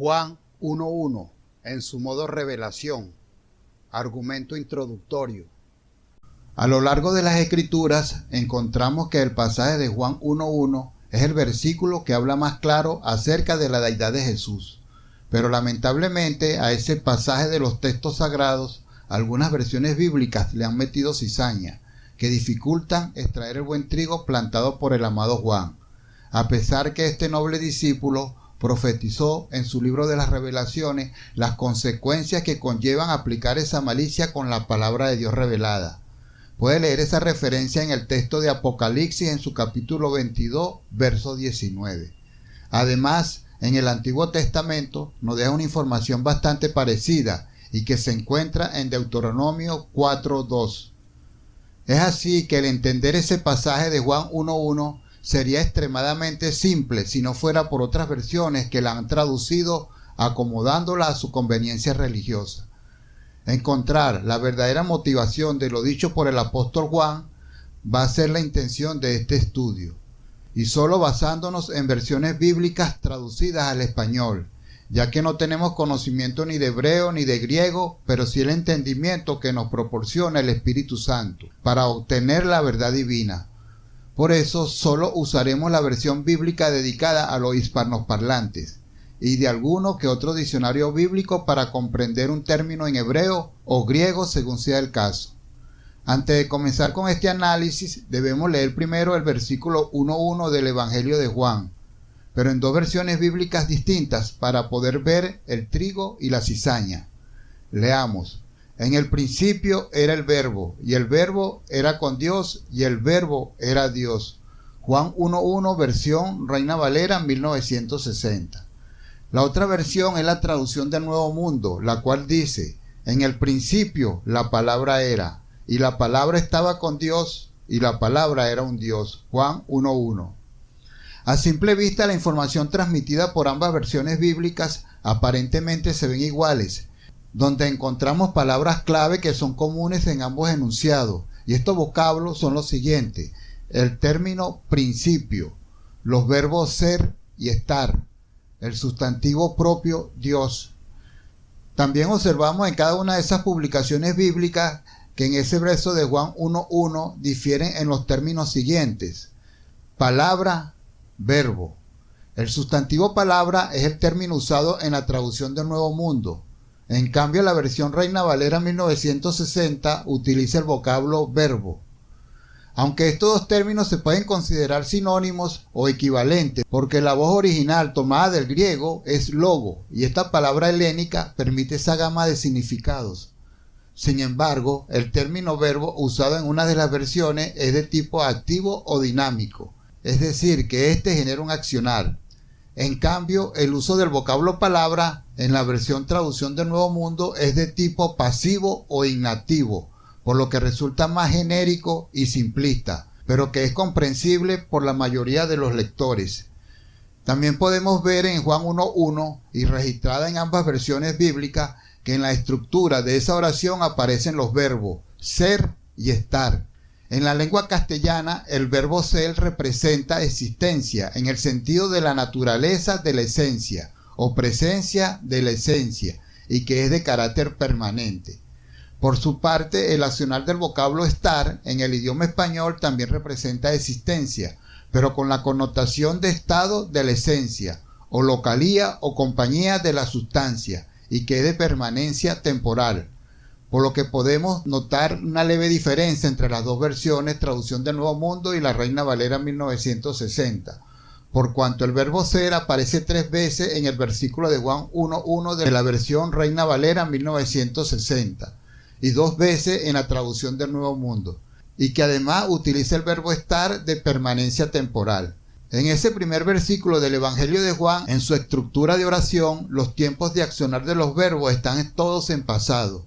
Juan 1:1, en su modo revelación. Argumento introductorio. A lo largo de las Escrituras encontramos que el pasaje de Juan 1:1 es el versículo que habla más claro acerca de la deidad de Jesús. Pero lamentablemente a ese pasaje de los textos sagrados algunas versiones bíblicas le han metido cizaña, que dificultan extraer el buen trigo plantado por el amado Juan, a pesar que este noble discípulo profetizó en su libro de las Revelaciones las consecuencias que conllevan aplicar esa malicia con la palabra de Dios revelada. Puede leer esa referencia en el texto de Apocalipsis en su capítulo 22, verso 19. Además, en el Antiguo Testamento nos deja una información bastante parecida y que se encuentra en Deuteronomio 4:2. Es así que el entender ese pasaje de Juan 1:1 sería extremadamente simple si no fuera por otras versiones que la han traducido acomodándola a su conveniencia religiosa. Encontrar la verdadera motivación de lo dicho por el apóstol Juan va a ser la intención de este estudio, y solo basándonos en versiones bíblicas traducidas al español, ya que no tenemos conocimiento ni de hebreo ni de griego, pero sí el entendimiento que nos proporciona el Espíritu Santo para obtener la verdad divina. Por eso solo usaremos la versión bíblica dedicada a los hispanoparlantes y de alguno que otro diccionario bíblico para comprender un término en hebreo o griego según sea el caso. Antes de comenzar con este análisis debemos leer primero el versículo 1:1 del Evangelio de Juan, pero en dos versiones bíblicas distintas para poder ver el trigo y la cizaña. Leamos. En el principio era el Verbo, y el Verbo era con Dios, y el Verbo era Dios. Juan 1:1, versión Reina Valera 1960. La otra versión es la traducción del Nuevo Mundo, la cual dice: en el principio la palabra era, y la palabra estaba con Dios, y la palabra era un Dios. Juan 1:1. A simple vista, la información transmitida por ambas versiones bíblicas aparentemente se ven iguales, donde encontramos palabras clave que son comunes en ambos enunciados, y estos vocablos son los siguientes: el término principio, los verbos ser y estar, el sustantivo propio Dios. También observamos en cada una de esas publicaciones bíblicas que en ese verso de Juan 1:1 difieren en los términos siguientes: palabra, verbo. El sustantivo palabra es el término usado en la traducción del Nuevo Mundo. En cambio, la versión Reina Valera 1960 utiliza el vocablo verbo. Aunque estos dos términos se pueden considerar sinónimos o equivalentes, porque la voz original tomada del griego es logo, y esta palabra helénica permite esa gama de significados. Sin embargo, el término verbo usado en una de las versiones es de tipo activo o dinámico, es decir, que éste genera un accionar. En cambio, el uso del vocablo palabra en la versión traducción del Nuevo Mundo es de tipo pasivo o inactivo, por lo que resulta más genérico y simplista, pero que es comprensible por la mayoría de los lectores. También podemos ver en Juan 1:1 y registrada en ambas versiones bíblicas que en la estructura de esa oración aparecen los verbos ser y estar. En la lengua castellana, el verbo ser representa existencia en el sentido de la naturaleza de la esencia o presencia de la esencia, y que es de carácter permanente. Por su parte, el accionar del vocablo estar en el idioma español también representa existencia, pero con la connotación de estado de la esencia, o localía o compañía de la sustancia, y que es de permanencia temporal. Por lo que podemos notar una leve diferencia entre las dos versiones, traducción del Nuevo Mundo y la Reina Valera 1960, por cuanto el verbo ser aparece 3 veces en el versículo de Juan 1:1 de la versión Reina Valera 1960 y 2 veces en la traducción del Nuevo Mundo, y que además utiliza el verbo estar de permanencia temporal. En ese primer versículo del Evangelio de Juan, en su estructura de oración, los tiempos de accionar de los verbos están todos en pasado.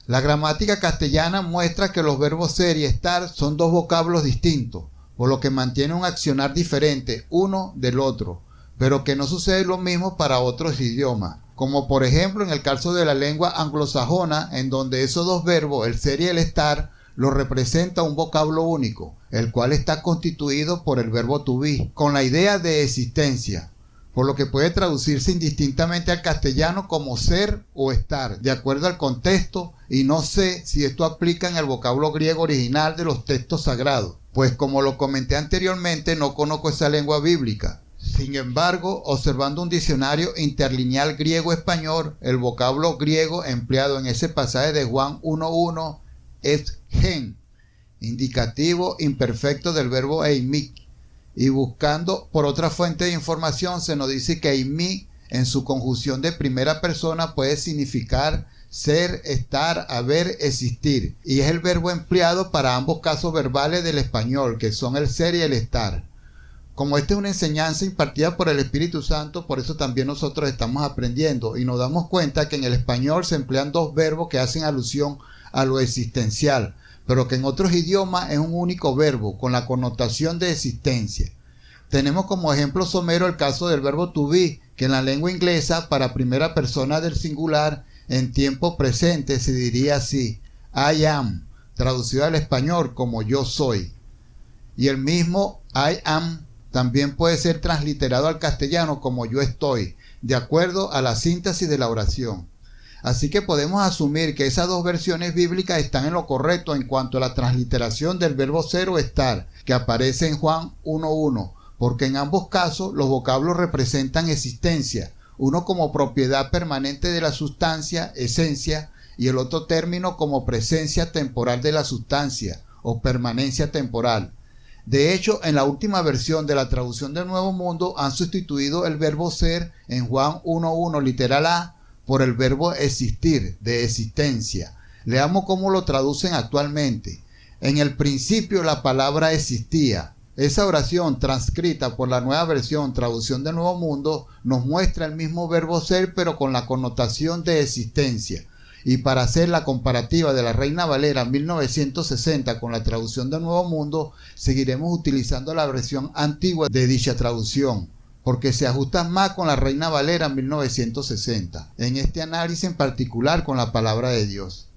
La gramática castellana muestra que los verbos ser y estar son dos vocablos distintos, por lo que mantiene un accionar diferente uno del otro, pero que no sucede lo mismo para otros idiomas, como por ejemplo en el caso de la lengua anglosajona, en donde esos dos verbos, el ser y el estar, lo representa un vocablo único, el cual está constituido por el verbo to be, con la idea de existencia. por lo que puede traducirse indistintamente al castellano como ser o estar, de acuerdo al contexto, y no sé si esto aplica en el vocablo griego original de los textos sagrados, pues como lo comenté anteriormente, no conozco esa lengua bíblica. Sin embargo, observando un diccionario interlineal griego-español, el vocablo griego empleado en ese pasaje de Juan 1.1 es gen, indicativo imperfecto del verbo eimi. Y buscando por otra fuente de información se nos dice que eimi en su conjunción de primera persona puede significar ser, estar, haber, existir. Y es el verbo empleado para ambos casos verbales del español, que son el ser y el estar. Como esta es una enseñanza impartida por el Espíritu Santo, por eso también nosotros estamos aprendiendo y nos damos cuenta que en el español se emplean dos verbos que hacen alusión a lo existencial, pero que en otros idiomas es un único verbo con la connotación de existencia. Tenemos como ejemplo somero el caso del verbo to be, que en la lengua inglesa para primera persona del singular en tiempo presente se diría así: I am, traducido al español como yo soy. Y el mismo I am también puede ser transliterado al castellano como yo estoy, de acuerdo a la síntesis de la oración. Así que podemos asumir que esas dos versiones bíblicas están en lo correcto en cuanto a la transliteración del verbo ser o estar, que aparece en Juan 1.1, porque en ambos casos los vocablos representan existencia, uno como propiedad permanente de la sustancia, esencia, y el otro término como presencia temporal de la sustancia o permanencia temporal. De hecho, en la última versión de la traducción del Nuevo Mundo han sustituido el verbo ser en Juan 1.1 literal A por el verbo existir, de existencia. Leamos cómo lo traducen actualmente. En el principio la palabra existía. Esa oración transcrita por la nueva versión, traducción del Nuevo Mundo, nos muestra el mismo verbo ser pero con la connotación de existencia. Y para hacer la comparativa de la Reina Valera 1960 con la traducción del Nuevo Mundo, seguiremos utilizando la versión antigua de dicha traducción, porque se ajusta más con la Reina Valera 1960, en este análisis en particular con la palabra de Dios.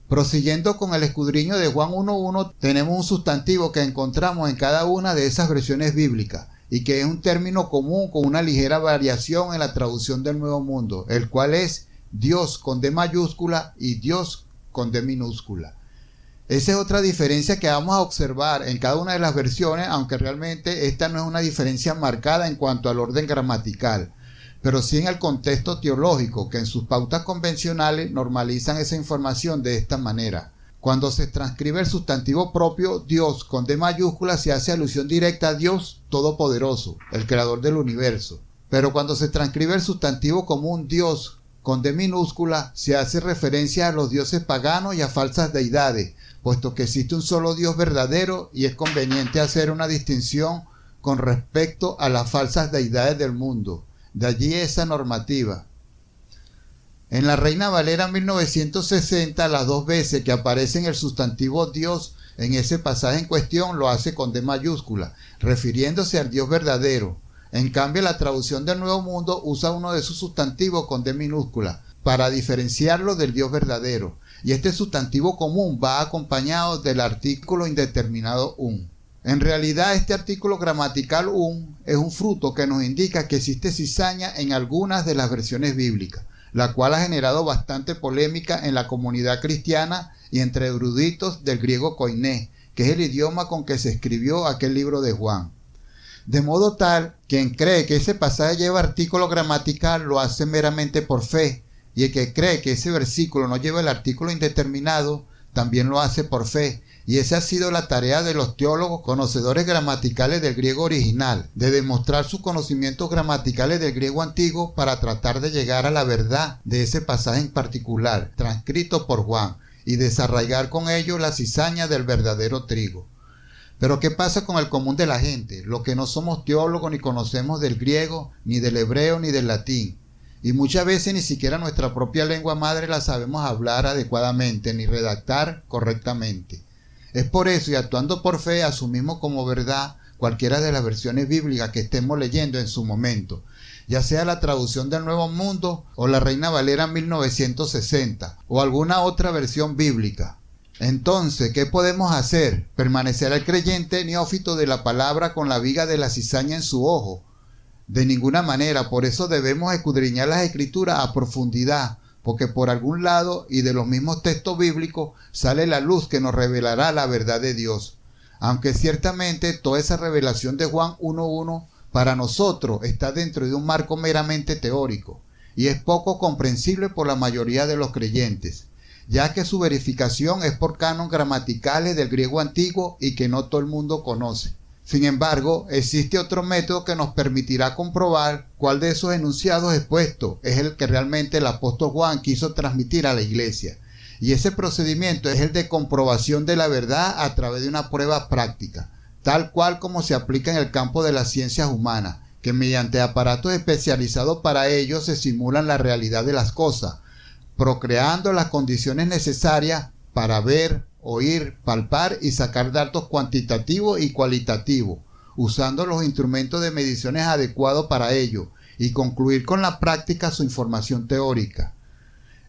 Prosiguiendo con el escudriño de Juan 1.1, tenemos un sustantivo que encontramos en cada una de esas versiones bíblicas, y que es un término común con una ligera variación en la traducción del Nuevo Mundo, el cual es Dios con D mayúscula y Dios con D minúscula. Esa es otra diferencia que vamos a observar en cada una de las versiones, aunque realmente esta no es una diferencia marcada en cuanto al orden gramatical, pero sí en el contexto teológico, que en sus pautas convencionales normalizan esa información de esta manera. Cuando se transcribe el sustantivo propio Dios con D mayúscula se hace alusión directa a Dios Todopoderoso, el creador del universo. Pero cuando se transcribe el sustantivo común Dios con D minúscula se hace referencia a los dioses paganos y a falsas deidades, puesto que existe un solo Dios verdadero y es conveniente hacer una distinción con respecto a las falsas deidades del mundo. De allí esa normativa. En la Reina Valera 1960, las dos veces que aparece el sustantivo Dios en ese pasaje en cuestión lo hace con D mayúscula, refiriéndose al Dios verdadero. En cambio, la traducción del Nuevo Mundo usa uno de sus sustantivos con D minúscula para diferenciarlo del Dios verdadero. Y este sustantivo común va acompañado del artículo indeterminado un. En realidad, este artículo gramatical un es un fruto que nos indica que existe cizaña en algunas de las versiones bíblicas, la cual ha generado bastante polémica en la comunidad cristiana y entre eruditos del griego koiné, que es el idioma con que se escribió aquel libro de Juan. De modo tal, quien cree que ese pasaje lleva artículo gramatical lo hace meramente por fe, y el que cree que ese versículo no lleva el artículo indeterminado también lo hace por fe, y esa ha sido la tarea de los teólogos conocedores gramaticales del griego original, de demostrar sus conocimientos gramaticales del griego antiguo para tratar de llegar a la verdad de ese pasaje en particular, transcrito por Juan, y desarraigar con ello la cizaña del verdadero trigo. Pero ¿qué pasa con el común de la gente? Los que no somos teólogos ni conocemos del griego, ni del hebreo, ni del latín. Y muchas veces ni siquiera nuestra propia lengua madre la sabemos hablar adecuadamente, ni redactar correctamente. Es por eso, y actuando por fe, asumimos como verdad cualquiera de las versiones bíblicas que estemos leyendo en su momento, ya sea la traducción del Nuevo Mundo o la Reina Valera 1960 o alguna otra versión bíblica. Entonces, ¿qué podemos hacer? Permanecer el creyente neófito de la palabra con la viga de la cizaña en su ojo, De ninguna manera, por eso debemos escudriñar las Escrituras a profundidad, porque por algún lado y de los mismos textos bíblicos sale la luz que nos revelará la verdad de Dios. Aunque ciertamente toda esa revelación de Juan 1.1 para nosotros está dentro de un marco meramente teórico y es poco comprensible por la mayoría de los creyentes, ya que su verificación es por cánon gramaticales del griego antiguo y que no todo el mundo conoce. Sin embargo, existe otro método que nos permitirá comprobar cuál de esos enunciados expuestos es el que realmente el apóstol Juan quiso transmitir a la iglesia. Y ese procedimiento es el de comprobación de la verdad a través de una prueba práctica, tal cual como se aplica en el campo de las ciencias humanas, que mediante aparatos especializados para ello se simulan la realidad de las cosas, procreando las condiciones necesarias para ver, oír, palpar y sacar datos cuantitativos y cualitativos, usando los instrumentos de mediciones adecuados para ello, y concluir con la práctica su información teórica.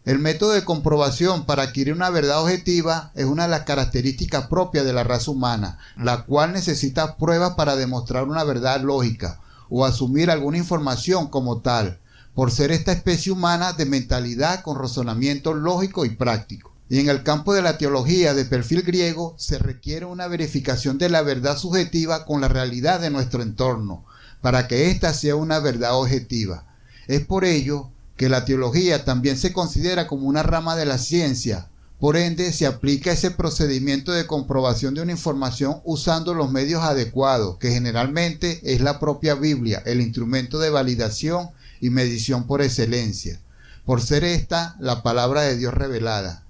El método de comprobación para adquirir una verdad objetiva es una de las características propias de la raza humana, la cual necesita pruebas para demostrar una verdad lógica o asumir alguna información como tal, por ser esta especie humana de mentalidad con razonamiento lógico y práctico. Y en el campo de la teología de perfil griego se requiere una verificación de la verdad subjetiva con la realidad de nuestro entorno, para que ésta sea una verdad objetiva. Es por ello que la teología también se considera como una rama de la ciencia. Por ende, se aplica ese procedimiento de comprobación de una información usando los medios adecuados, que generalmente es la propia Biblia, el instrumento de validación y medición por excelencia, por ser esta la palabra de Dios revelada.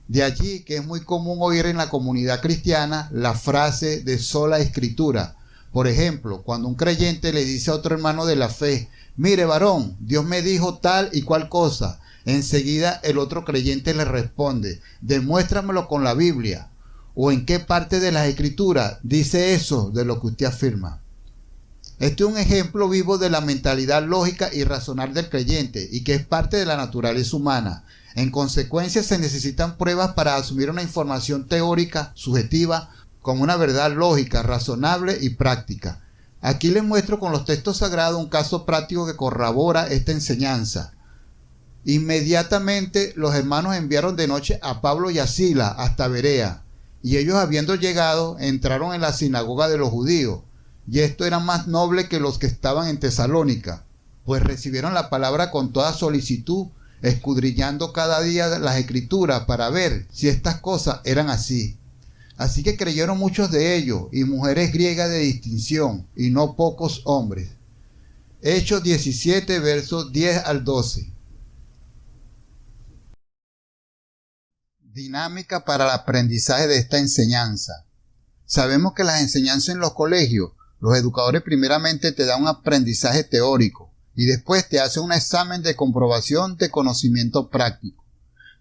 De allí que es muy común oír en la comunidad cristiana la frase de sola escritura. Por ejemplo, cuando un creyente le dice a otro hermano de la fe: mire varón, Dios me dijo tal y cual cosa, enseguida el otro creyente le responde: demuéstramelo con la Biblia, o en qué parte de las escrituras dice eso de lo que usted afirma. Este es un ejemplo vivo de la mentalidad lógica y racional del creyente y que es parte de la naturaleza humana. En consecuencia, se necesitan pruebas para asumir una información teórica, subjetiva, como una verdad lógica, razonable y práctica. Aquí les muestro con los textos sagrados un caso práctico que corrobora esta enseñanza. Inmediatamente los hermanos enviaron de noche a Pablo y a Silas hasta Berea, y ellos habiendo llegado entraron en la sinagoga de los judíos, y esto era más noble que los que estaban en Tesalónica, pues recibieron la palabra con toda solicitud, escudriñando cada día las escrituras para ver si estas cosas eran así. Así que creyeron muchos de ellos, y mujeres griegas de distinción, y no pocos hombres. Hechos 17, versos 10 al 12. Dinámica para el aprendizaje de esta enseñanza. Sabemos que las enseñanzas en los colegios, los educadores primeramente te dan un aprendizaje teórico y después te hacen un examen de comprobación de conocimiento práctico.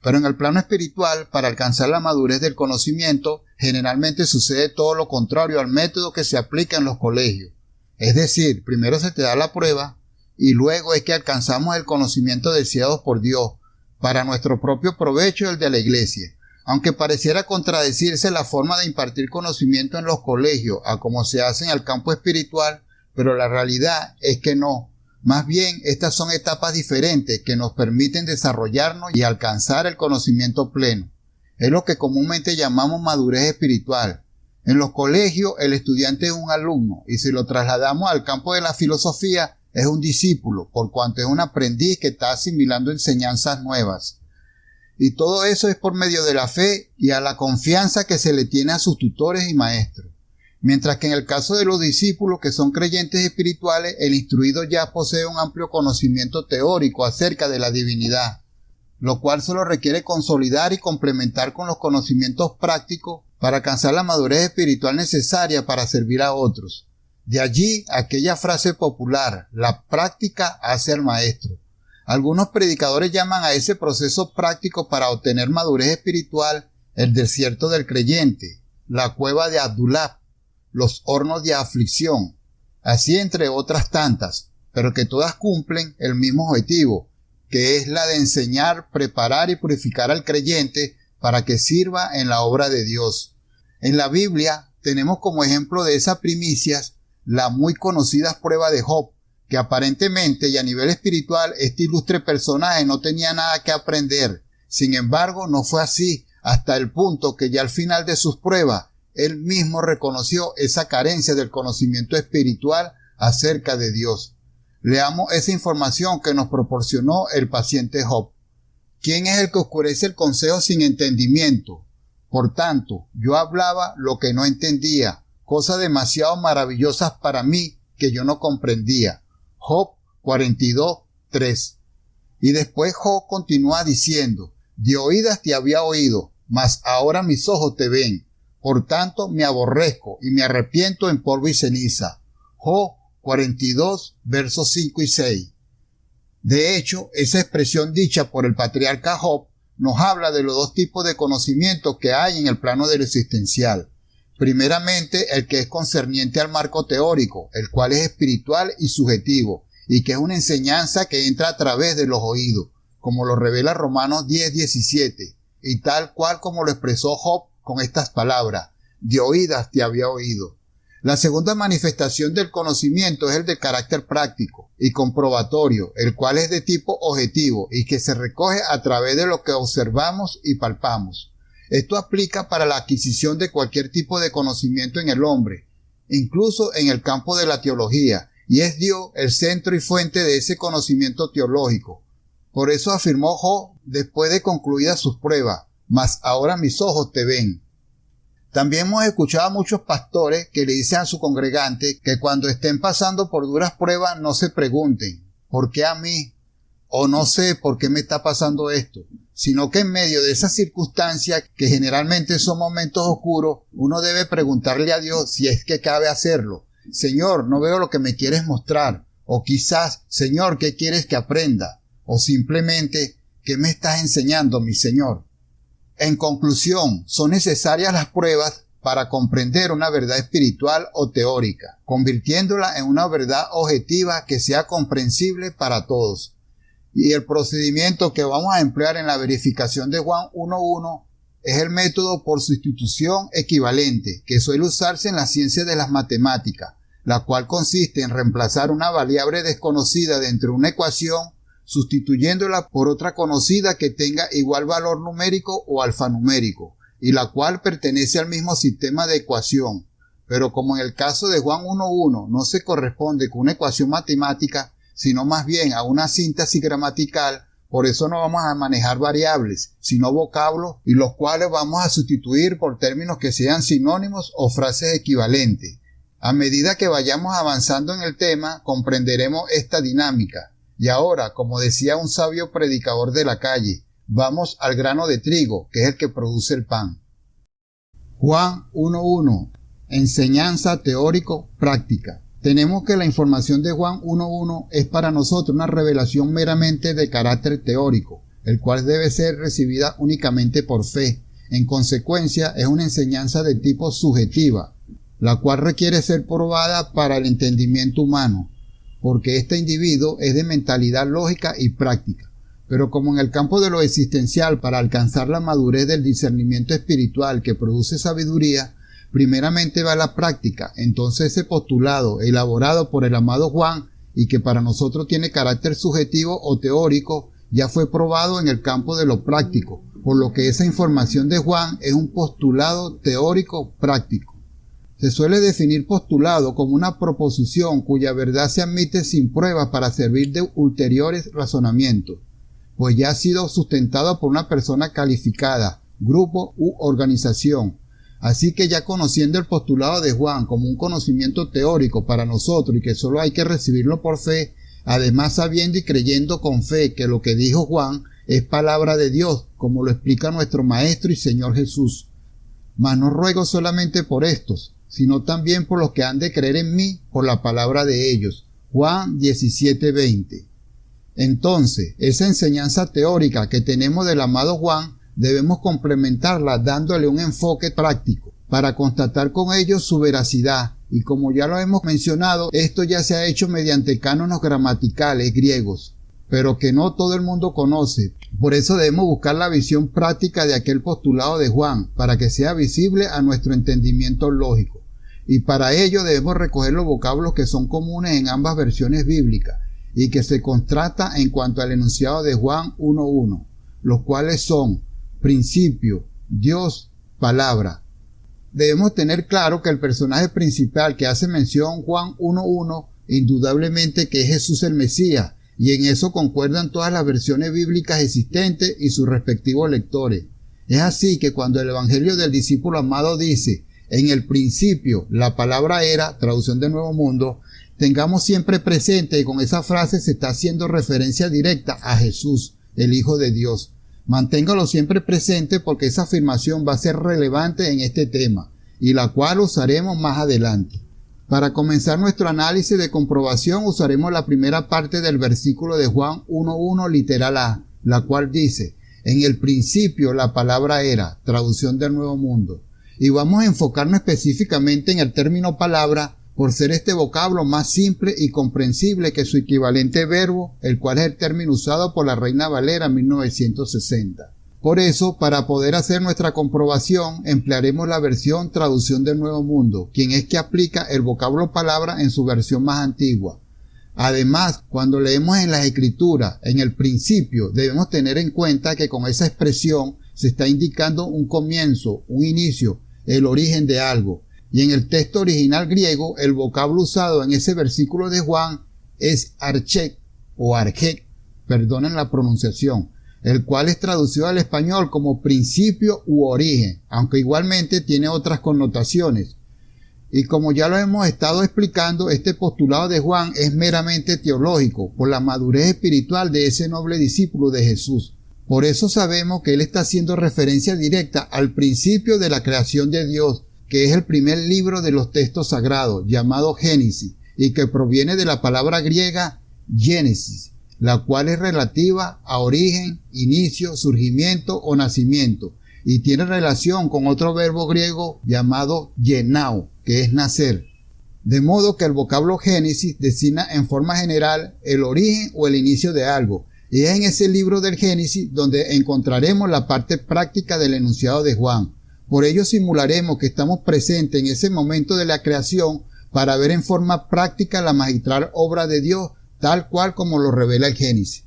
Pero en el plano espiritual, para alcanzar la madurez del conocimiento, generalmente sucede todo lo contrario al método que se aplica en los colegios. Es decir, primero se te da la prueba y luego es que alcanzamos el conocimiento deseado por Dios, para nuestro propio provecho y el de la iglesia. Aunque pareciera contradecirse la forma de impartir conocimiento en los colegios a como se hace en el campo espiritual, pero la realidad es que no. Más bien, estas son etapas diferentes que nos permiten desarrollarnos y alcanzar el conocimiento pleno. Es lo que comúnmente llamamos madurez espiritual. En los colegios, el estudiante es un alumno, y si lo trasladamos al campo de la filosofía, es un discípulo, por cuanto es un aprendiz que está asimilando enseñanzas nuevas. Y todo eso es por medio de la fe y a la confianza que se le tiene a sus tutores y maestros. Mientras que en el caso de los discípulos que son creyentes espirituales, el instruido ya posee un amplio conocimiento teórico acerca de la divinidad, lo cual solo requiere consolidar y complementar con los conocimientos prácticos para alcanzar la madurez espiritual necesaria para servir a otros. De allí aquella frase popular: la práctica hace al maestro. Algunos predicadores llaman a ese proceso práctico para obtener madurez espiritual el desierto del creyente, la cueva de Abdullah, los hornos de aflicción, así entre otras tantas, pero que todas cumplen el mismo objetivo, que es la de enseñar, preparar y purificar al creyente para que sirva en la obra de Dios. En la Biblia tenemos como ejemplo de esas primicias la muy conocida prueba de Job, que aparentemente y a nivel espiritual este ilustre personaje no tenía nada que aprender. Sin embargo, no fue así, hasta el punto que ya al final de sus pruebas, él mismo reconoció esa carencia del conocimiento espiritual acerca de Dios. Leamos esa información que nos proporcionó el paciente Job. ¿Quién es el que oscurece el consejo sin entendimiento? Por tanto, yo hablaba lo que no entendía, cosas demasiado maravillosas para mí que yo no comprendía. Job 42:3. Y después Job continúa diciendo, de oídas te había oído, mas ahora mis ojos te ven. Por tanto me aborrezco y me arrepiento en polvo y ceniza. Job 42, versos 5 y 6. De hecho, esa expresión dicha por el patriarca Job nos habla de los dos tipos de conocimientos que hay en el plano de lo existencial. Primeramente, el que es concerniente al marco teórico, el cual es espiritual y subjetivo, y que es una enseñanza que entra a través de los oídos, como lo revela Romanos 10:17, y tal cual como lo expresó Job con estas palabras, de oídas te había oído. La segunda manifestación del conocimiento es el de carácter práctico y comprobatorio, el cual es de tipo objetivo y que se recoge a través de lo que observamos y palpamos. Esto aplica para la adquisición de cualquier tipo de conocimiento en el hombre, incluso en el campo de la teología, y es Dios el centro y fuente de ese conocimiento teológico. Por eso afirmó Job después de concluidas sus pruebas, mas ahora mis ojos te ven. También hemos escuchado a muchos pastores que le dicen a su congregante que cuando estén pasando por duras pruebas no se pregunten, ¿por qué a mí? O no sé por qué me está pasando esto, sino que en medio de esas circunstancias, que generalmente son momentos oscuros, uno debe preguntarle a Dios si es que cabe hacerlo. Señor, no veo lo que me quieres mostrar. O quizás, Señor, ¿qué quieres que aprenda? O simplemente, ¿qué me estás enseñando, mi Señor? En conclusión, son necesarias las pruebas para comprender una verdad espiritual o teórica, convirtiéndola en una verdad objetiva que sea comprensible para todos. Y el procedimiento que vamos a emplear en la verificación de Juan 1:1 es el método por sustitución equivalente, que suele usarse en la ciencia de las matemáticas, la cual consiste en reemplazar una variable desconocida dentro de una ecuación sustituyéndola por otra conocida que tenga igual valor numérico o alfanumérico, y la cual pertenece al mismo sistema de ecuación. Pero como en el caso de Juan 1:1 no se corresponde con una ecuación matemática, sino más bien a una síntesis gramatical, por eso no vamos a manejar variables, sino vocablos, y los cuales vamos a sustituir por términos que sean sinónimos o frases equivalentes. A medida que vayamos avanzando en el tema, comprenderemos esta dinámica. Y ahora, como decía un sabio predicador de la calle, vamos al grano de trigo, que es el que produce el pan. Juan 1:1. Enseñanza teórico-práctica. Tenemos que la información de Juan 1:1 es para nosotros una revelación meramente de carácter teórico, el cual debe ser recibida únicamente por fe. En consecuencia, es una enseñanza de tipo subjetiva, la cual requiere ser probada para el entendimiento humano, porque este individuo es de mentalidad lógica y práctica. Pero como en el campo de lo existencial, para alcanzar la madurez del discernimiento espiritual que produce sabiduría, primeramente va la práctica. Entonces ese postulado elaborado por el amado Juan y que para nosotros tiene carácter subjetivo o teórico, ya fue probado en el campo de lo práctico, por lo que esa información de Juan es un postulado teórico práctico. Se suele definir postulado como una proposición cuya verdad se admite sin pruebas para servir de ulteriores razonamientos, pues ya ha sido sustentado por una persona calificada, grupo u organización. Así que ya conociendo el postulado de Juan como un conocimiento teórico para nosotros y que solo hay que recibirlo por fe, además sabiendo y creyendo con fe que lo que dijo Juan es palabra de Dios, como lo explica nuestro Maestro y Señor Jesús. Mas no ruego solamente por estos, sino también por los que han de creer en mí por la palabra de ellos. Juan 17:20. Entonces, esa enseñanza teórica que tenemos del amado Juan, debemos complementarla dándole un enfoque práctico, para constatar con ello su veracidad, y como ya lo hemos mencionado, esto ya se ha hecho mediante cánones gramaticales griegos, pero que no todo el mundo conoce. Por eso debemos buscar la visión práctica de aquel postulado de Juan, para que sea visible a nuestro entendimiento lógico. y para ello debemos recoger los vocablos que son comunes en ambas versiones bíblicas y que se contrasta en cuanto al enunciado de Juan 1:1, los cuales son principio, Dios, palabra. Debemos tener claro que el personaje principal que hace mención Juan 1:1 indudablemente que es Jesús el Mesías, y en eso concuerdan todas las versiones bíblicas existentes y sus respectivos lectores. Es así que cuando el Evangelio del discípulo amado dice, en el principio la palabra era, traducción del Nuevo Mundo, tengamos siempre presente que con esa frase se está haciendo referencia directa a Jesús, el Hijo de Dios. Manténgalo siempre presente porque esa afirmación va a ser relevante en este tema, y la cual usaremos más adelante. Para comenzar nuestro análisis de comprobación usaremos la primera parte del versículo de Juan 1:1 literal A, la cual dice, en el principio la palabra era, traducción del Nuevo Mundo. Y vamos a enfocarnos específicamente en el término palabra por ser este vocablo más simple y comprensible que su equivalente verbo, el cual es el término usado por la Reina Valera 1960. Por eso, para poder hacer nuestra comprobación, emplearemos la versión traducción del Nuevo Mundo, quien es que aplica el vocablo palabra en su versión más antigua. Además, cuando leemos en las Escrituras, en el principio, debemos tener en cuenta que con esa expresión se está indicando un comienzo, un inicio, el origen de algo. Y en el texto original griego, el vocablo usado en ese versículo de Juan es arche o arche, perdonen la pronunciación, el cual es traducido al español como principio u origen, aunque igualmente tiene otras connotaciones. Y como ya lo hemos estado explicando, este postulado de Juan es meramente teológico, por la madurez espiritual de ese noble discípulo de Jesús. Por eso sabemos que él está haciendo referencia directa al principio de la creación de Dios, que es el primer libro de los textos sagrados, llamado Génesis, y que proviene de la palabra griega Génesis, la cual es relativa a origen, inicio, surgimiento o nacimiento, y tiene relación con otro verbo griego llamado genao, que es nacer. De modo que el vocablo Génesis designa en forma general el origen o el inicio de algo, y es en ese libro del Génesis donde encontraremos la parte práctica del enunciado de Juan. Por ello simularemos que estamos presentes en ese momento de la creación para ver en forma práctica la magistral obra de Dios, tal cual como lo revela el Génesis.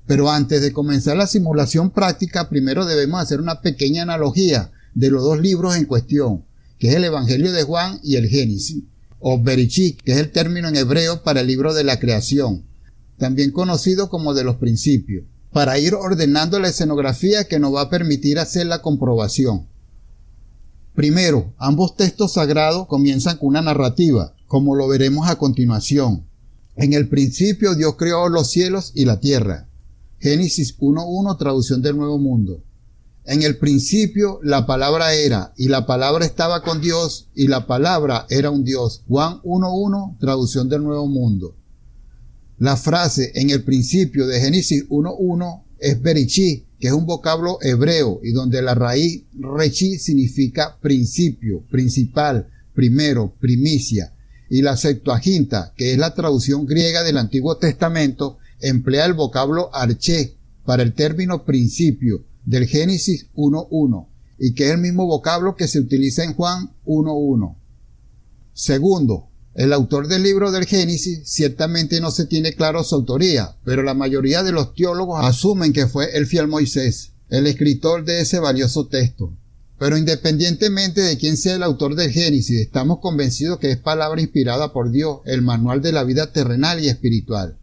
Pero antes de comenzar la simulación práctica, primero debemos hacer una pequeña analogía de los dos libros en cuestión, que es el Evangelio de Juan y el Génesis, o Bereshit, que es el término en hebreo para el libro de la creación, también conocido como de los principios, para ir ordenando la escenografía que nos va a permitir hacer la comprobación. Primero, ambos textos sagrados comienzan con una narrativa, como lo veremos a continuación. En el principio Dios creó los cielos y la tierra. Génesis 1:1, traducción del Nuevo Mundo. En el principio la palabra era, y la palabra estaba con Dios, y la palabra era un Dios. Juan 1:1, traducción del Nuevo Mundo. La frase en el principio de Génesis 1:1 es Bereshit, que es un vocablo hebreo y donde la raíz rechi significa principio, principal, primero, primicia. Y la Septuaginta, que es la traducción griega del Antiguo Testamento, emplea el vocablo arché para el término principio del Génesis 1:1 y que es el mismo vocablo que se utiliza en Juan 1:1. Segundo, el autor del libro del Génesis ciertamente no se tiene claro su autoría, pero la mayoría de los teólogos asumen que fue el fiel Moisés, el escritor de ese valioso texto. Pero independientemente de quién sea el autor del Génesis, estamos convencidos que es palabra inspirada por Dios, el manual de la vida terrenal y espiritual.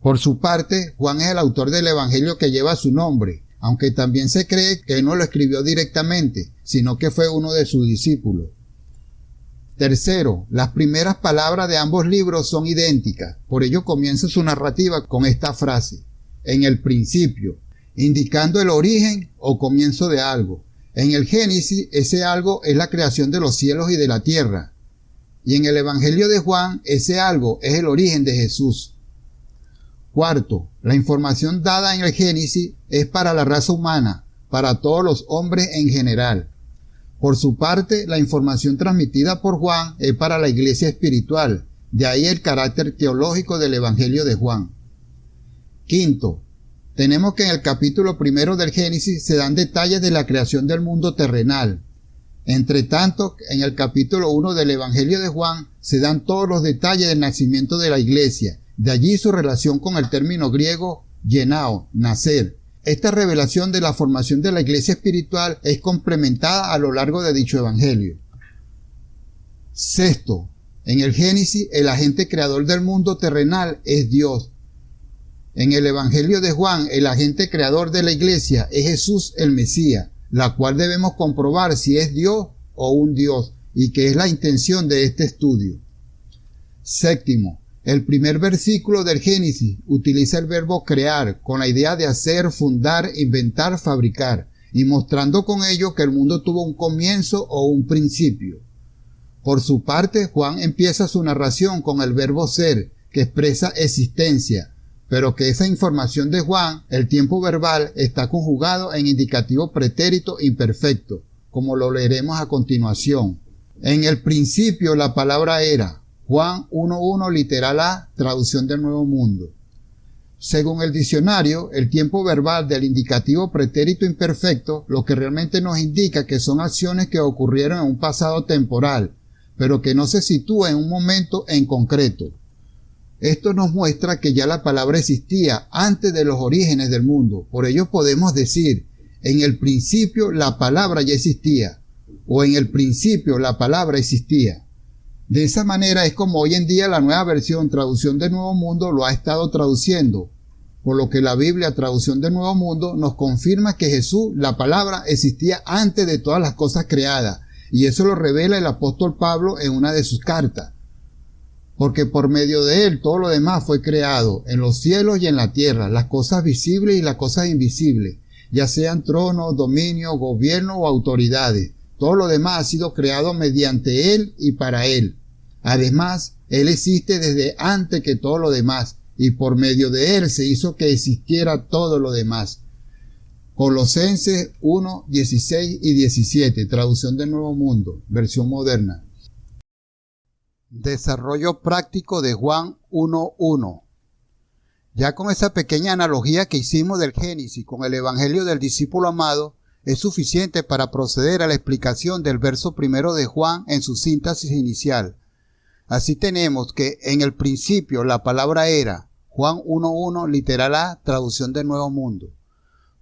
Por su parte, Juan es el autor del Evangelio que lleva su nombre, aunque también se cree que él no lo escribió directamente, sino que fue uno de sus discípulos. Tercero, las primeras palabras de ambos libros son idénticas, por ello comienza su narrativa con esta frase, en el principio, indicando el origen o comienzo de algo. En el Génesis, ese algo es la creación de los cielos y de la tierra. Y en el Evangelio de Juan, ese algo es el origen de Jesús. Cuarto, la información dada en el Génesis es para la raza humana, para todos los hombres en general. Por su parte, la información transmitida por Juan es para la iglesia espiritual, de ahí el carácter teológico del Evangelio de Juan. Quinto, tenemos que en el capítulo 1 del Génesis se dan detalles de la creación del mundo terrenal. Entre tanto, en el capítulo 1 del Evangelio de Juan se dan todos los detalles del nacimiento de la iglesia, de allí su relación con el término griego genao, nacer. Esta revelación de la formación de la iglesia espiritual es complementada a lo largo de dicho evangelio. Sexto, en el Génesis el agente creador del mundo terrenal es Dios. En el evangelio de Juan el agente creador de la iglesia es Jesús el Mesías, la cual debemos comprobar si es Dios o un Dios, y que es la intención de este estudio. Séptimo, el primer versículo del Génesis utiliza el verbo crear con la idea de hacer, fundar, inventar, fabricar, y mostrando con ello que el mundo tuvo un comienzo o un principio. Por su parte, Juan empieza su narración con el verbo ser, que expresa existencia, pero que esa información de Juan, el tiempo verbal, está conjugado en indicativo pretérito imperfecto, como lo leeremos a continuación. En el principio la palabra era. Juan 1.1 literal A, traducción del Nuevo Mundo. Según el diccionario, el tiempo verbal del indicativo pretérito imperfecto lo que realmente nos indica que son acciones que ocurrieron en un pasado temporal, pero que no se sitúa en un momento en concreto. Esto nos muestra que ya la palabra existía antes de los orígenes del mundo. Por ello podemos decir, en el principio la palabra ya existía, o en el principio la palabra existía. De esa manera es como hoy en día la nueva versión traducción del Nuevo Mundo lo ha estado traduciendo, por lo que la Biblia traducción del Nuevo Mundo nos confirma que Jesús, la palabra, existía antes de todas las cosas creadas, y eso lo revela el apóstol Pablo en una de sus cartas. Porque por medio de él todo lo demás fue creado, en los cielos y en la tierra, las cosas visibles y las cosas invisibles, ya sean tronos, dominios, gobiernos o autoridades. Todo lo demás ha sido creado mediante él y para él. Además, él existe desde antes que todo lo demás, y por medio de él se hizo que existiera todo lo demás. Colosenses 1, 16 y 17, traducción del Nuevo Mundo, versión moderna. Desarrollo práctico de Juan 1.1. Ya con esa pequeña analogía que hicimos del Génesis con el Evangelio del discípulo amado, es suficiente para proceder a la explicación del verso primero de Juan en su síntesis inicial. Así tenemos que en el principio la palabra era, Juan 1.1 literal A, traducción del Nuevo Mundo.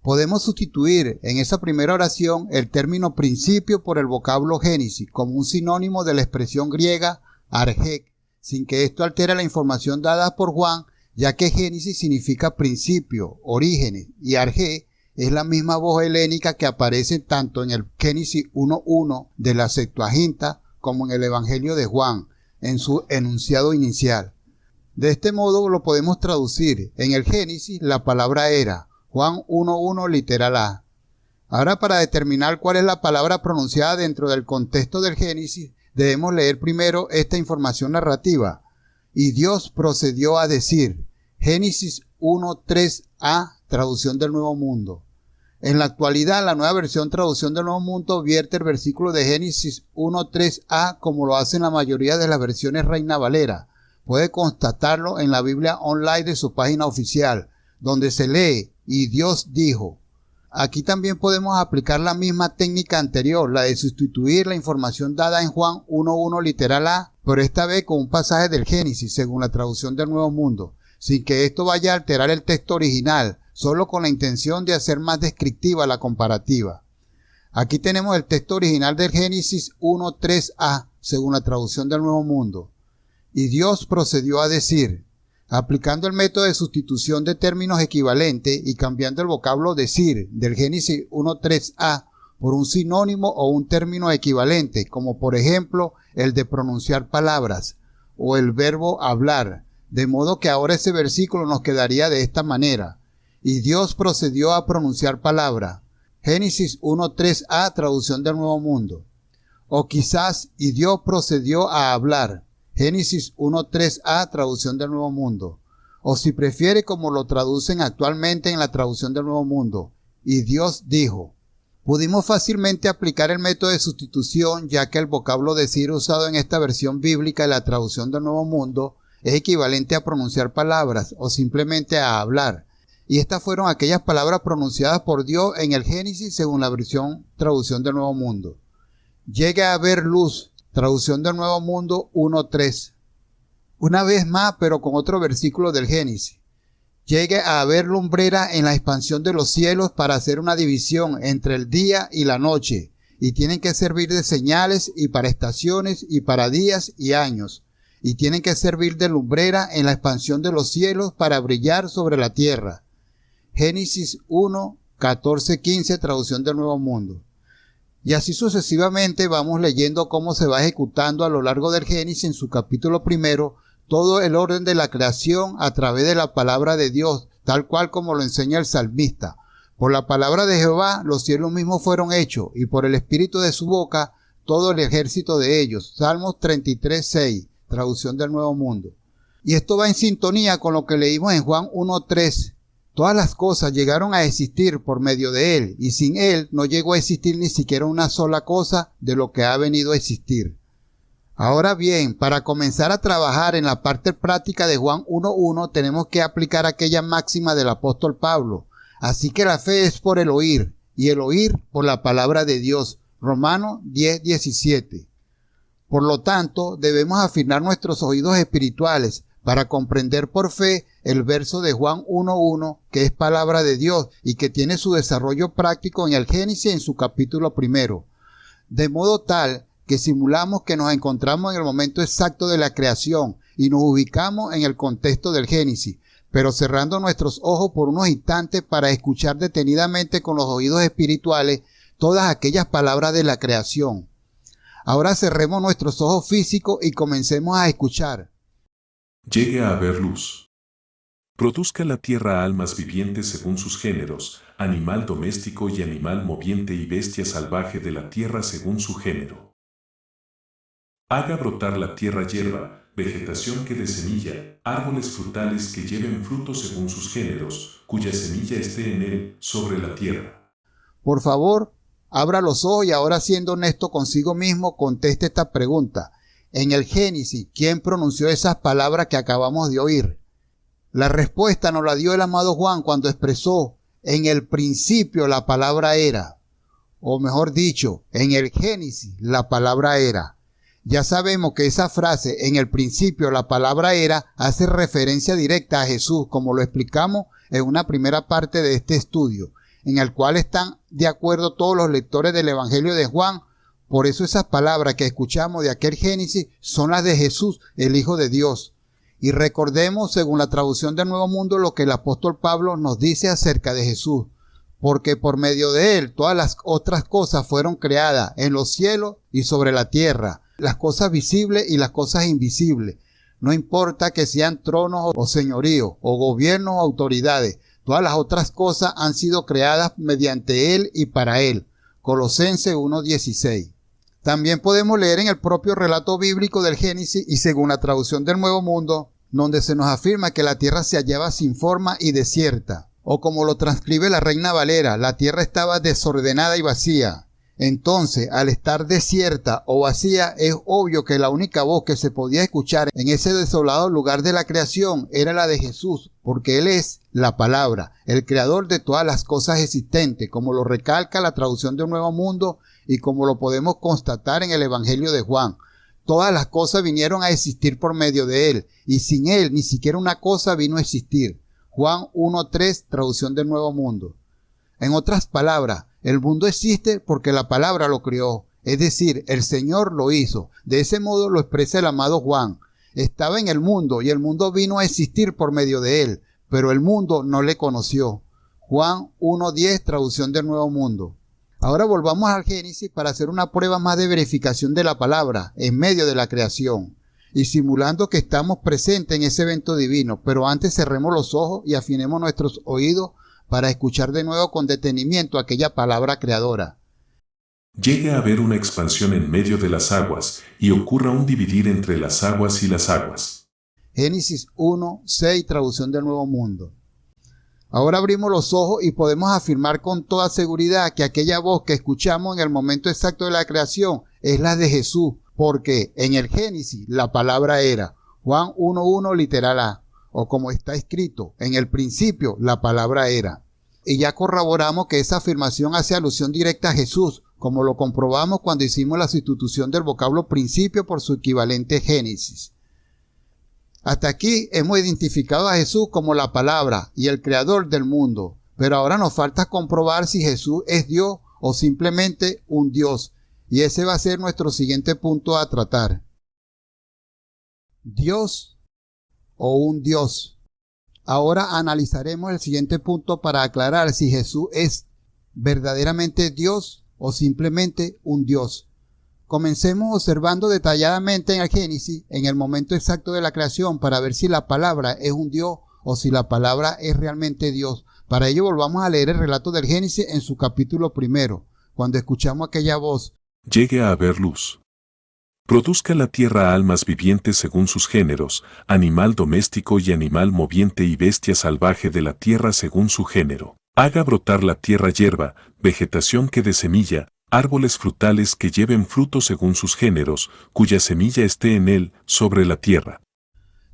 Podemos sustituir en esa primera oración el término principio por el vocablo Génesis como un sinónimo de la expresión griega arjé, sin que esto altere la información dada por Juan, ya que Génesis significa principio, orígenes, y arjé es la misma voz helénica que aparece tanto en el Génesis 1.1 de la Septuaginta como en el Evangelio de Juan, en su enunciado inicial. De este modo lo podemos traducir. En el Génesis la palabra era, Juan 1.1 literal A. Ahora, para determinar cuál es la palabra pronunciada dentro del contexto del Génesis, debemos leer primero esta información narrativa. Y Dios procedió a decir, Génesis 1.3a, traducción del Nuevo Mundo. En la actualidad, la nueva versión traducción del Nuevo Mundo vierte el versículo de Génesis 1.3a como lo hacen la mayoría de las versiones Reina Valera. Puede constatarlo en la Biblia online de su página oficial, donde se lee, y Dios dijo. Aquí también podemos aplicar la misma técnica anterior, la de sustituir la información dada en Juan 1.1 literal A, pero esta vez con un pasaje del Génesis, según la traducción del Nuevo Mundo, sin que esto vaya a alterar el texto original, solo con la intención de hacer más descriptiva la comparativa. Aquí tenemos el texto original del Génesis 1.3a, según la traducción del Nuevo Mundo. Y Dios procedió a decir, aplicando el método de sustitución de términos equivalentes y cambiando el vocablo decir del Génesis 1.3a por un sinónimo o un término equivalente, como por ejemplo el de pronunciar palabras o el verbo hablar, de modo que ahora ese versículo nos quedaría de esta manera. Y Dios procedió a pronunciar palabra. Génesis 1.3a, traducción del Nuevo Mundo. O quizás, y Dios procedió a hablar. Génesis 1.3a, traducción del Nuevo Mundo. O si prefiere como lo traducen actualmente en la traducción del Nuevo Mundo. Y Dios dijo. Pudimos fácilmente aplicar el método de sustitución, ya que el vocablo decir usado en esta versión bíblica de la traducción del Nuevo Mundo es equivalente a pronunciar palabras o simplemente a hablar. Y estas fueron aquellas palabras pronunciadas por Dios en el Génesis según la versión traducción del Nuevo Mundo. Llegue a haber luz, traducción del Nuevo Mundo 1.3. Una vez más, pero con otro versículo del Génesis. Llegue a haber lumbrera en la expansión de los cielos para hacer una división entre el día y la noche, y tienen que servir de señales y para estaciones y para días y años, y tienen que servir de lumbrera en la expansión de los cielos para brillar sobre la tierra. Génesis 1, 14, 15, traducción del Nuevo Mundo. Y así sucesivamente vamos leyendo cómo se va ejecutando a lo largo del Génesis en su capítulo primero todo el orden de la creación a través de la palabra de Dios, tal cual como lo enseña el salmista. Por la palabra de Jehová los cielos mismos fueron hechos, y por el espíritu de su boca todo el ejército de ellos. Salmos 33, 6, traducción del Nuevo Mundo. Y esto va en sintonía con lo que leímos en Juan 1:3. Todas las cosas llegaron a existir por medio de Él, y sin Él no llegó a existir ni siquiera una sola cosa de lo que ha venido a existir. Ahora bien, para comenzar a trabajar en la parte práctica de Juan 1:1 tenemos que aplicar aquella máxima del apóstol Pablo. Así que la fe es por el oír, y el oír por la palabra de Dios. Romanos 10:17. Por lo tanto, debemos afinar nuestros oídos espirituales para comprender por fe el verso de Juan 1:1, que es palabra de Dios y que tiene su desarrollo práctico en el Génesis en su capítulo primero. De modo tal que simulamos que nos encontramos en el momento exacto de la creación y nos ubicamos en el contexto del Génesis, pero cerrando nuestros ojos por unos instantes para escuchar detenidamente con los oídos espirituales todas aquellas palabras de la creación. Ahora cerremos nuestros ojos físicos y comencemos a escuchar. Llegue a haber luz. Produzca la tierra almas vivientes según sus géneros, animal doméstico y animal moviente y bestia salvaje de la tierra según su género. Haga brotar la tierra hierba, vegetación que dé semilla, árboles frutales que lleven frutos según sus géneros, cuya semilla esté en él, sobre la tierra. Por favor, abra los ojos y ahora, siendo honesto consigo mismo, conteste esta pregunta. En el Génesis, ¿quién pronunció esas palabras que acabamos de oír? La respuesta nos la dio el amado Juan cuando expresó: en el principio la palabra era. O mejor dicho, en el Génesis la palabra era. Ya sabemos que esa frase, en el principio la palabra era, hace referencia directa a Jesús, como lo explicamos en una primera parte de este estudio, en el cual están de acuerdo todos los lectores del Evangelio de Juan. Por eso esas palabras que escuchamos de aquel Génesis son las de Jesús, el Hijo de Dios. Y recordemos, según la traducción del Nuevo Mundo, lo que el apóstol Pablo nos dice acerca de Jesús. Porque por medio de él todas las otras cosas fueron creadas en los cielos y sobre la tierra, las cosas visibles y las cosas invisibles. No importa que sean tronos o señoríos, o gobiernos o autoridades, todas las otras cosas han sido creadas mediante él y para él. Colosenses 1:16. También podemos leer en el propio relato bíblico del Génesis y según la traducción del Nuevo Mundo, donde se nos afirma que la tierra se hallaba sin forma y desierta. O como lo transcribe la Reina Valera, la tierra estaba desordenada y vacía. Entonces, al estar desierta o vacía, es obvio que la única voz que se podía escuchar en ese desolado lugar de la creación era la de Jesús, porque Él es la palabra, el creador de todas las cosas existentes, como lo recalca la traducción de Un Nuevo Mundo y como lo podemos constatar en el Evangelio de Juan. Todas las cosas vinieron a existir por medio de Él, y sin Él ni siquiera una cosa vino a existir. Juan 1:3, traducción del Nuevo Mundo. En otras palabras, el mundo existe porque la palabra lo creó, es decir, el Señor lo hizo. De ese modo lo expresa el amado Juan. Estaba en el mundo y el mundo vino a existir por medio de él, pero el mundo no le conoció. Juan 1:10, traducción del Nuevo Mundo. Ahora volvamos al Génesis para hacer una prueba más de verificación de la palabra en medio de la creación y simulando que estamos presentes en ese evento divino, pero antes cerremos los ojos y afinemos nuestros oídos para escuchar de nuevo con detenimiento aquella palabra creadora. Llegue a haber una expansión en medio de las aguas, y ocurra un dividir entre las aguas y las aguas. Génesis 1:6, traducción del Nuevo Mundo. Ahora abrimos los ojos y podemos afirmar con toda seguridad que aquella voz que escuchamos en el momento exacto de la creación es la de Jesús, porque en el Génesis la palabra era. Juan 1:1, literal A. O como está escrito, en el principio la palabra era. Y ya corroboramos que esa afirmación hace alusión directa a Jesús, como lo comprobamos cuando hicimos la sustitución del vocablo principio por su equivalente Génesis. Hasta aquí hemos identificado a Jesús como la palabra y el creador del mundo, pero ahora nos falta comprobar si Jesús es Dios o simplemente un Dios, y ese va a ser nuestro siguiente punto a tratar. Dios o un Dios. Ahora analizaremos el siguiente punto para aclarar si Jesús es verdaderamente Dios o simplemente un Dios. Comencemos observando detalladamente en el Génesis, en el momento exacto de la creación, para ver si la palabra es un Dios o si la palabra es realmente Dios. Para ello volvamos a leer el relato del Génesis en su capítulo 1, cuando escuchamos aquella voz: Llegue a haber luz. Produzca la tierra almas vivientes según sus géneros, animal doméstico y animal moviente y bestia salvaje de la tierra según su género. Haga brotar la tierra hierba, vegetación que dé semilla, árboles frutales que lleven fruto según sus géneros, cuya semilla esté en él, sobre la tierra.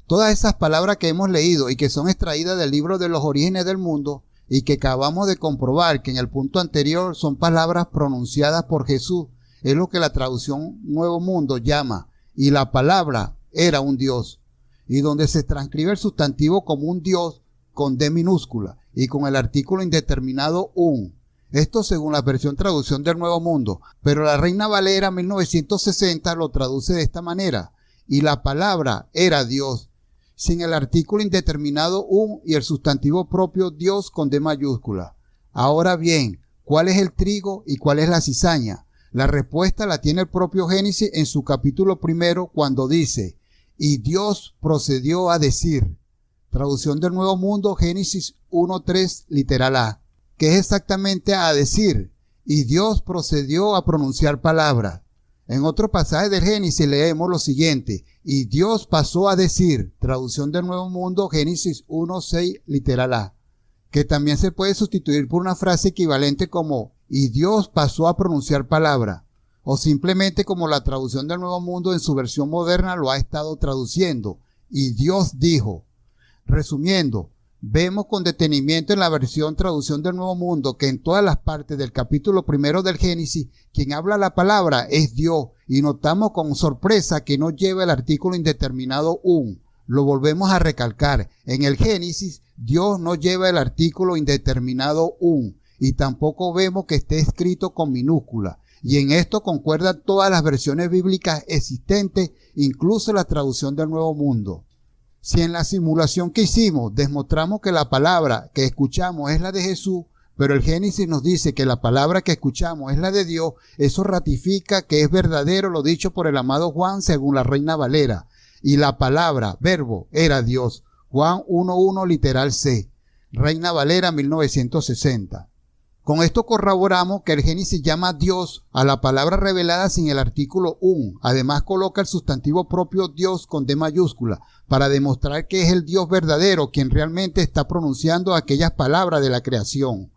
Todas esas palabras que hemos leído y que son extraídas del libro de los orígenes del mundo y que acabamos de comprobar que en el punto anterior son palabras pronunciadas por Jesús, es lo que la traducción Nuevo Mundo llama, y la palabra era un Dios, y donde se transcribe el sustantivo como un Dios con D minúscula y con el artículo indeterminado un. Esto según la versión traducción del Nuevo Mundo, pero la Reina Valera 1960 lo traduce de esta manera: y la palabra era Dios, sin el artículo indeterminado un y el sustantivo propio Dios con D mayúscula. Ahora bien, ¿cuál es el trigo y cuál es la cizaña? La respuesta la tiene el propio Génesis en su capítulo 1 cuando dice: y Dios procedió a decir. Traducción del Nuevo Mundo, Génesis 1:3, literal A, que es exactamente a decir, y Dios procedió a pronunciar palabras. En otro pasaje del Génesis leemos lo siguiente: y Dios pasó a decir. Traducción del Nuevo Mundo, Génesis 1:6, literal A, que también se puede sustituir por una frase equivalente como: y Dios pasó a pronunciar palabra, o simplemente como la traducción del Nuevo Mundo en su versión moderna lo ha estado traduciendo: y Dios dijo. Resumiendo, vemos con detenimiento en la versión traducción del Nuevo Mundo que en todas las partes del capítulo 1 del Génesis, quien habla la palabra es Dios, y notamos con sorpresa que no lleva el artículo indeterminado un. Lo volvemos a recalcar: en el Génesis, Dios no lleva el artículo indeterminado un, y tampoco vemos que esté escrito con minúscula, y en esto concuerdan todas las versiones bíblicas existentes, incluso la traducción del Nuevo Mundo. Si en la simulación que hicimos demostramos que la palabra que escuchamos es la de Jesús, pero el Génesis nos dice que la palabra que escuchamos es la de Dios, eso ratifica que es verdadero lo dicho por el amado Juan según la Reina Valera, y la palabra, verbo, era Dios. Juan 1:1 literal C, Reina Valera 1960. Con esto corroboramos que el Génesis llama Dios a la palabra revelada sin el artículo un. Además coloca el sustantivo propio Dios con D mayúscula para demostrar que es el Dios verdadero quien realmente está pronunciando aquellas palabras de la creación.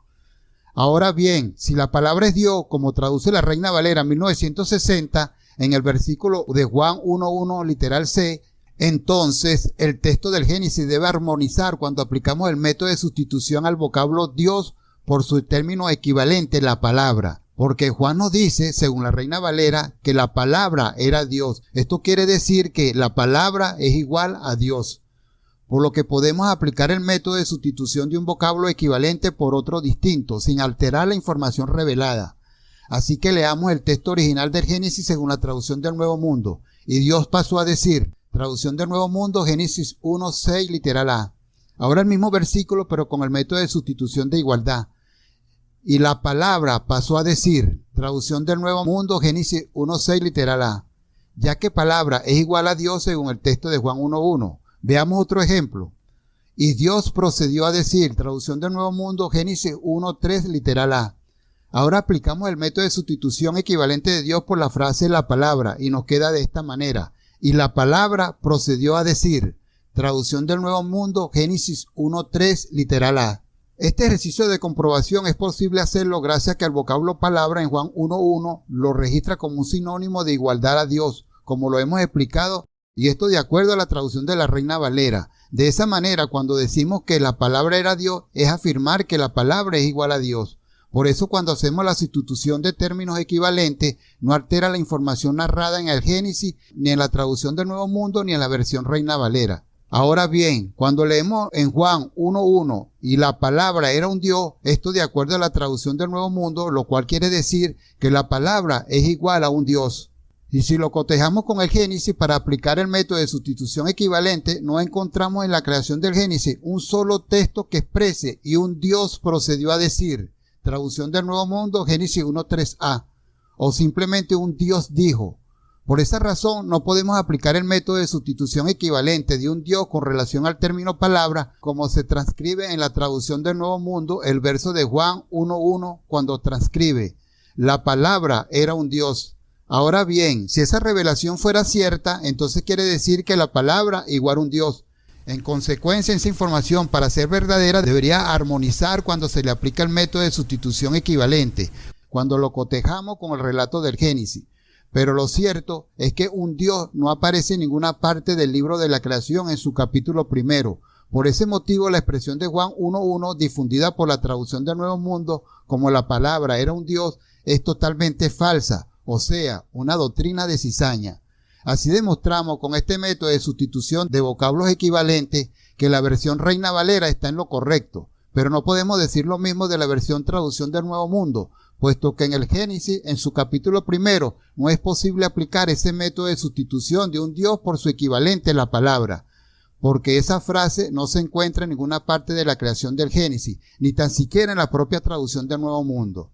Ahora bien, si la palabra es Dios, como traduce la Reina Valera 1960 en el versículo de Juan 1:1 literal C, entonces el texto del Génesis debe armonizar cuando aplicamos el método de sustitución al vocablo Dios por su término equivalente, la palabra, porque Juan nos dice, según la Reina Valera, que la palabra era Dios. Esto quiere decir que la palabra es igual a Dios, por lo que podemos aplicar el método de sustitución de un vocablo equivalente por otro distinto, sin alterar la información revelada. Así que leamos el texto original del Génesis según la traducción del Nuevo Mundo. Y Dios pasó a decir, traducción del Nuevo Mundo, Génesis 1:6, literal A. Ahora el mismo versículo, pero con el método de sustitución de igualdad. Y la palabra pasó a decir, traducción del Nuevo Mundo, Génesis 1:6, literal A. Ya que palabra es igual a Dios según el texto de Juan 1:1. Veamos otro ejemplo. Y Dios procedió a decir, traducción del Nuevo Mundo, Génesis 1:3, literal A. Ahora aplicamos el método de sustitución equivalente de Dios por la frase la palabra y nos queda de esta manera. Y la palabra procedió a decir, traducción del Nuevo Mundo, Génesis 1:3, literal A. Este ejercicio de comprobación es posible hacerlo gracias a que el vocablo palabra en Juan 1:1 lo registra como un sinónimo de igualdad a Dios, como lo hemos explicado, y esto de acuerdo a la traducción de la Reina Valera. De esa manera, cuando decimos que la palabra era Dios, es afirmar que la palabra es igual a Dios. Por eso cuando hacemos la sustitución de términos equivalentes, no altera la información narrada en el Génesis, ni en la traducción del Nuevo Mundo, ni en la versión Reina Valera. Ahora bien, cuando leemos en Juan 1:1 y la palabra era un Dios, esto de acuerdo a la traducción del Nuevo Mundo, lo cual quiere decir que la palabra es igual a un Dios. Y si lo cotejamos con el Génesis para aplicar el método de sustitución equivalente, no encontramos en la creación del Génesis un solo texto que exprese y un Dios procedió a decir. Traducción del Nuevo Mundo, Génesis 1:3a. O simplemente un Dios dijo. Por esa razón no podemos aplicar el método de sustitución equivalente de un Dios con relación al término palabra como se transcribe en la traducción del Nuevo Mundo el verso de Juan 1:1 cuando transcribe: la palabra era un Dios. Ahora bien, si esa revelación fuera cierta, entonces quiere decir que la palabra igual a un Dios. En consecuencia, esa información para ser verdadera debería armonizar cuando se le aplica el método de sustitución equivalente, cuando lo cotejamos con el relato del Génesis. Pero lo cierto es que un Dios no aparece en ninguna parte del libro de la creación en su capítulo primero. Por ese motivo, la expresión de Juan 1:1, difundida por la traducción del Nuevo Mundo como la palabra era un Dios, es totalmente falsa, o sea, una doctrina de cizaña. Así demostramos con este método de sustitución de vocablos equivalentes que la versión Reina Valera está en lo correcto, pero no podemos decir lo mismo de la versión traducción del Nuevo Mundo, puesto que en el Génesis, en su capítulo primero, no es posible aplicar ese método de sustitución de un Dios por su equivalente, la palabra, porque esa frase no se encuentra en ninguna parte de la creación del Génesis, ni tan siquiera en la propia traducción del Nuevo Mundo.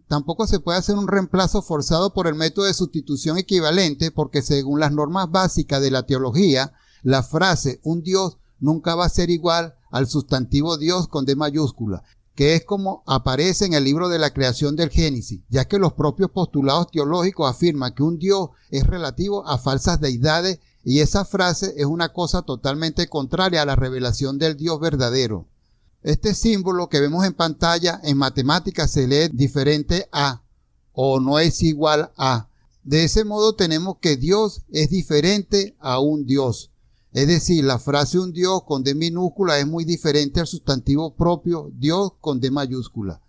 Tampoco se puede hacer un reemplazo forzado por el método de sustitución equivalente porque según las normas básicas de la teología, la frase un Dios nunca va a ser igual al sustantivo Dios con D mayúscula, que es como aparece en el libro de la creación del Génesis, ya que los propios postulados teológicos afirman que un Dios es relativo a falsas deidades y esa frase es una cosa totalmente contraria a la revelación del Dios verdadero. Este símbolo que vemos en pantalla en matemáticas se lee diferente a o no es igual a. De ese modo tenemos que Dios es diferente a un Dios. Es decir, la frase un Dios con D minúscula es muy diferente al sustantivo propio Dios con D mayúscula.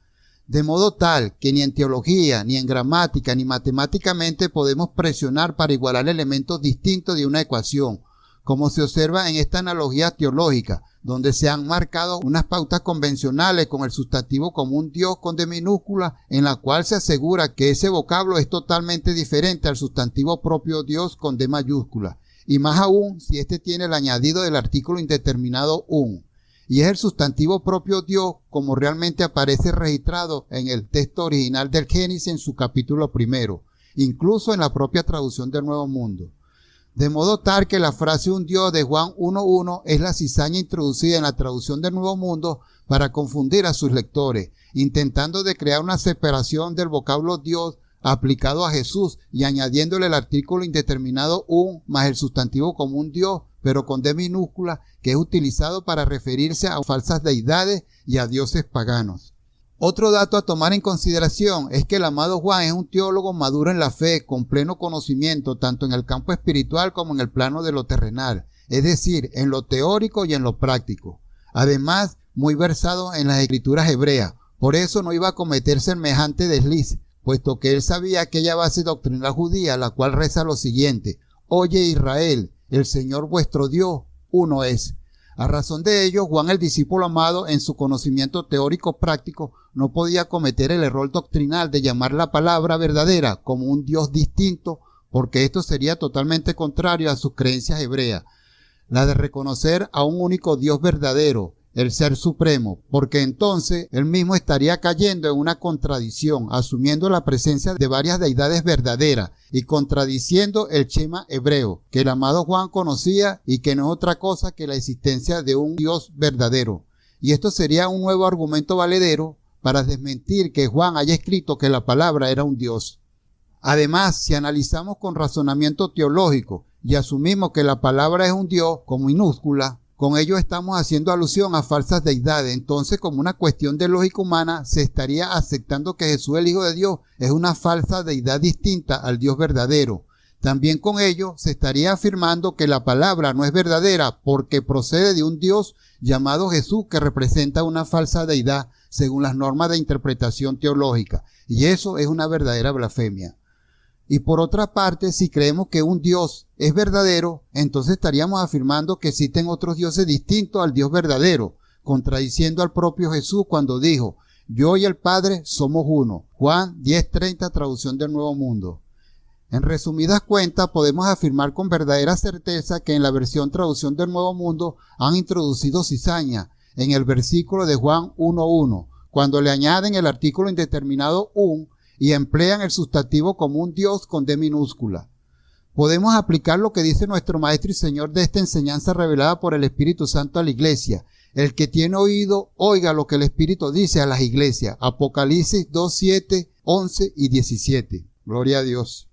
De modo tal que ni en teología, ni en gramática, ni matemáticamente podemos presionar para igualar elementos distintos de una ecuación, como se observa en esta analogía teológica, donde se han marcado unas pautas convencionales con el sustantivo común Dios con D minúscula, en la cual se asegura que ese vocablo es totalmente diferente al sustantivo propio Dios con D mayúscula, y más aún si éste tiene el añadido del artículo indeterminado un, y es el sustantivo propio Dios como realmente aparece registrado en el texto original del Génesis en su capítulo primero, incluso en la propia traducción del Nuevo Mundo. De modo tal que la frase un Dios de Juan 1:1 es la cizaña introducida en la traducción del Nuevo Mundo para confundir a sus lectores, intentando de crear una separación del vocablo Dios aplicado a Jesús y añadiéndole el artículo indeterminado un más el sustantivo común Dios, pero con D minúscula, que es utilizado para referirse a falsas deidades y a dioses paganos. Otro dato a tomar en consideración es que el amado Juan es un teólogo maduro en la fe, con pleno conocimiento tanto en el campo espiritual como en el plano de lo terrenal, es decir, en lo teórico y en lo práctico. Además, muy versado en las escrituras hebreas, por eso no iba a cometer semejante desliz, puesto que él sabía aquella base doctrinal judía, la cual reza lo siguiente: Oye Israel, el Señor vuestro Dios, uno es. A razón de ello, Juan el discípulo amado, en su conocimiento teórico práctico, no podía cometer el error doctrinal de llamar la palabra verdadera como un Dios distinto, porque esto sería totalmente contrario a sus creencias hebreas, la de reconocer a un único Dios verdadero, el Ser Supremo, porque entonces él mismo estaría cayendo en una contradicción, asumiendo la presencia de varias deidades verdaderas y contradiciendo el Shema hebreo, que el amado Juan conocía y que no es otra cosa que la existencia de un Dios verdadero. Y esto sería un nuevo argumento valedero para desmentir que Juan haya escrito que la palabra era un Dios. Además, si analizamos con razonamiento teológico y asumimos que la palabra es un Dios con minúscula, con ello estamos haciendo alusión a falsas deidades. Entonces, como una cuestión de lógica humana, se estaría aceptando que Jesús, el Hijo de Dios, es una falsa deidad distinta al Dios verdadero. También con ello se estaría afirmando que la palabra no es verdadera porque procede de un Dios llamado Jesús que representa una falsa deidad según las normas de interpretación teológica, y eso es una verdadera blasfemia. Y por otra parte, si creemos que un Dios es verdadero, entonces estaríamos afirmando que existen otros dioses distintos al Dios verdadero, contradiciendo al propio Jesús cuando dijo: yo y el Padre somos uno. Juan 10:30, traducción del Nuevo Mundo. En resumidas cuentas, podemos afirmar con verdadera certeza que en la versión traducción del Nuevo Mundo han introducido cizaña en el versículo de Juan 1:1, cuando le añaden el artículo indeterminado un y emplean el sustantivo como un Dios con D minúscula. Podemos aplicar lo que dice nuestro Maestro y Señor de esta enseñanza revelada por el Espíritu Santo a la Iglesia. El que tiene oído, oiga lo que el Espíritu dice a las iglesias. Apocalipsis 2:7, 11 y 17. Gloria a Dios.